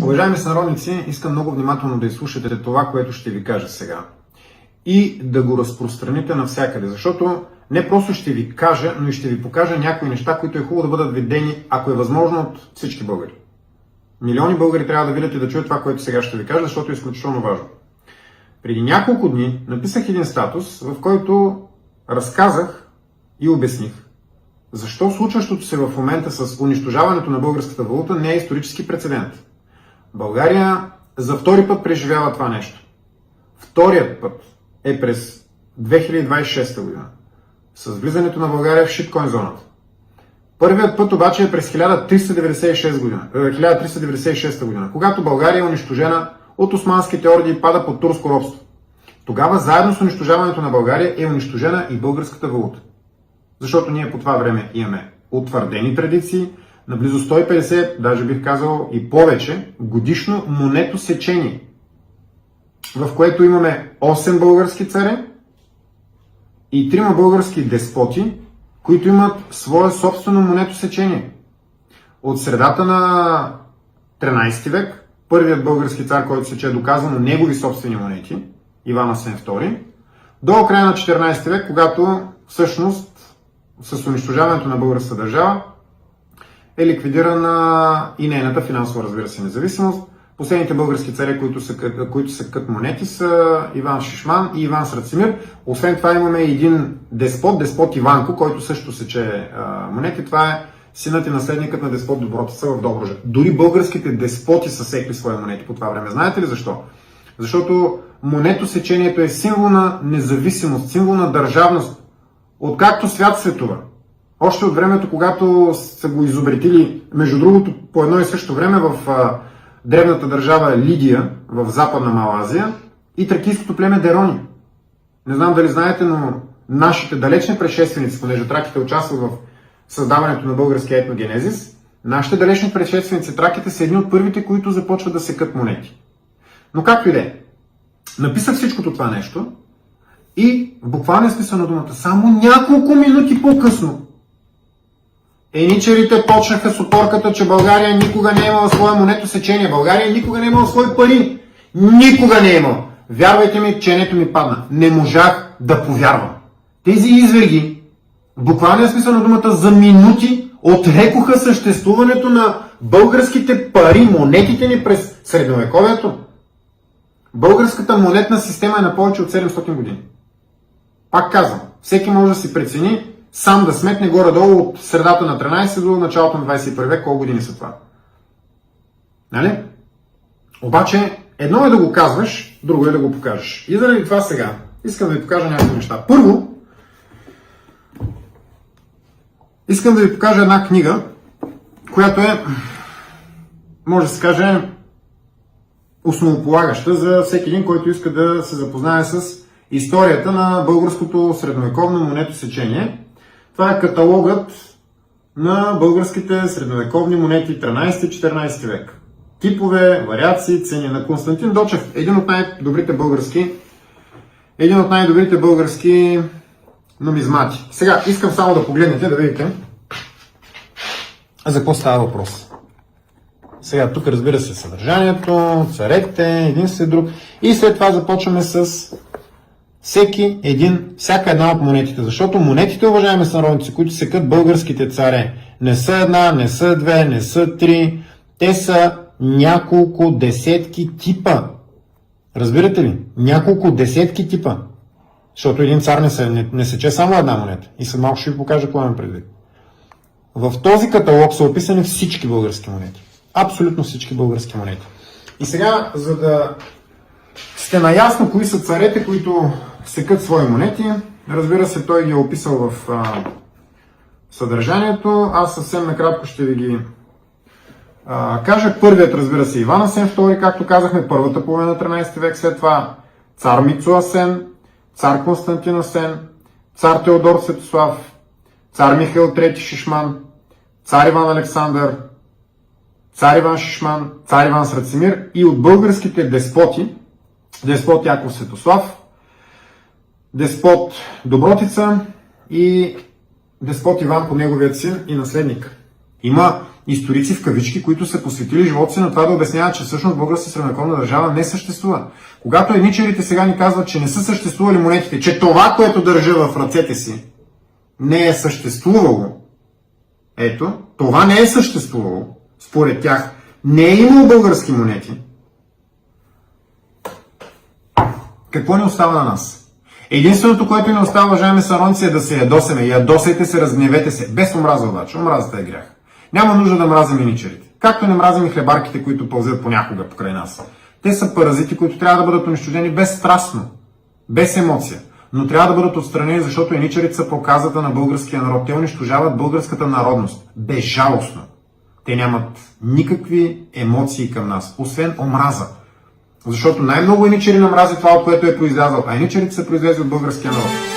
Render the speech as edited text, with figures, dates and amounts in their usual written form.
Уважаеми сънародници, искам много внимателно да изслушате това, което ще ви кажа сега и да го разпространите навсякъде, защото не просто ще ви кажа, но и ще ви покажа някои неща, които е хубаво да бъдат видени, ако е възможно, от всички българи. Милиони българи трябва да видят и да чуят това, което сега ще ви кажа, защото е изключително важно. Преди няколко дни написах един статус, в който разказах и обясних защо случващото се в момента с унищожаването на българската валута не е исторически прецедент. България за втори път преживява това нещо. Вторият път е през 2026 година, с влизането на България в шиткоин зоната. Първият път обаче е през 1396 година, когато България е унищожена от османските орди и пада под турско робство. Тогава заедно с унищожаването на България е унищожена и българската валута. Защото ние по това време имаме утвърдени традиции на близо 150, даже бих казал и повече, годишно монетосечение, в което имаме 8 български царе и 3 български деспоти, които имат свое собствено монетосечение. От средата на 13 век, първият български цар, който сече доказано негови собствени монети, Иван Асен II, до края на 14 век, когато всъщност с унищожаването на българската държава е ликвидирана и нейната финансова, разбира се, независимост. Последните български царе, които секат монети, са Иван Шишман и Иван Срацимир. Освен това имаме един деспот Иванко, който също сече монети. Това е синът и наследникът на деспот Добротица в Добруджа. Дори българските деспоти са секли свои монети по това време. Знаете ли защо? Защото монетосечението е символ на независимост, символ на държавност. Откакто свят светува. Още от времето, когато са го изобретили, между другото, по едно и също време в древната държава Лидия, в Западна Малазия, и тракийското племе Дерони. Не знам дали знаете, но нашите далечни предшественици, понеже траките участват в създаването на българския етногенезис, нашите далечни предшественици, траките, са едни от първите, които започват да секат монети. Но както и да е, написах всичкото това нещо и в буквалния смисъл на думата, само няколко минути по-късно, еничарите почнаха с опорката, че България никога не е имала свое монетосечение, България никога не е имала свои пари. Никога не е имала. Вярвайте ми, ченето ми падна. Не можах да повярвам. Тези изверги, в буквалния смисъл на думата, за минути отрекоха съществуването на българските пари, монетите ни през средновековието. Българската монетна система е на повече от 700 години. Пак казвам, всеки може да си прецени, сам да сметне горе-долу от средата на 13 до началото на 21 век, колко години са това. Нали? Обаче, едно е да го казваш, друго е да го покажеш. И заради това сега искам да ви покажа някакви неща. Първо, искам да ви покажа една книга, която е, може да се каже, основополагаща за всеки един, който иска да се запознае с историята на българското средновековно монетосечение. Това е каталогът на българските средновековни монети 13-14 век. Типове, вариации, цени на Константин Дочев, един от най-добрите български нумизмати. Сега искам само да погледнете, да видите за какво става въпрос. Сега тук разбира се съдържанието, царете, един след друг и след това започваме с всяка една от монетите, защото монетите, уважаеми сънародници, които секат българските царе, не са една, не са две, не са три, те са няколко десетки типа. Разбирате ли? Няколко десетки типа. Защото един цар не сече само една монета. И след малко ще ви покажа какво имам предвид. В този каталог са описани всички български монети. Абсолютно всички български монети. И сега, за да сте наясно кои са царете, които секат свои монети, разбира се, той ги е описал в съдържанието. Аз съвсем накратко ще ви ги кажа. Първият, разбира се, Иван Асен II, както казахме, първата половина на 13 век, след това цар Мицо Асен, цар Константин Асен, цар Теодор Светослав, цар Михаил III Шишман, цар Иван Александър, цар Иван Шишман, цар Иван Срацимир и от българските деспоти, деспот Яков Светослав, деспот Добротица и деспот Иван по неговият син и наследник. Има историци в кавички, които са посветили живота си на това да обясняват, че всъщност българска средновековна държава не съществува. Когато едничарите сега ни казват, че не са съществували монетите, че това, което държа в ръцете си, не е съществувало, ето, това не е съществувало, според тях не е имало български монети, какво ни остава на нас? Единственото, което ни остава, уважаеми сънародници, е да се ядосаме. Ядосайте се, разгневете се. Без омраза обаче. Омразата е грях. Няма нужда да мразим еничарите. Както не мразим и хлебарките, които пълзят понякога покрай нас. Те са паразити, които трябва да бъдат унищожени безстрастно, без емоция. Но трябва да бъдат отстранени, защото еничарите са проказата на българския народ. Те унищожават българската народност. Безжалостно. Те нямат никакви емоции към нас, освен омраза. Защото най-много еничари намрази това, от което е произлязъл, а еничарите са произлезли от българския народ.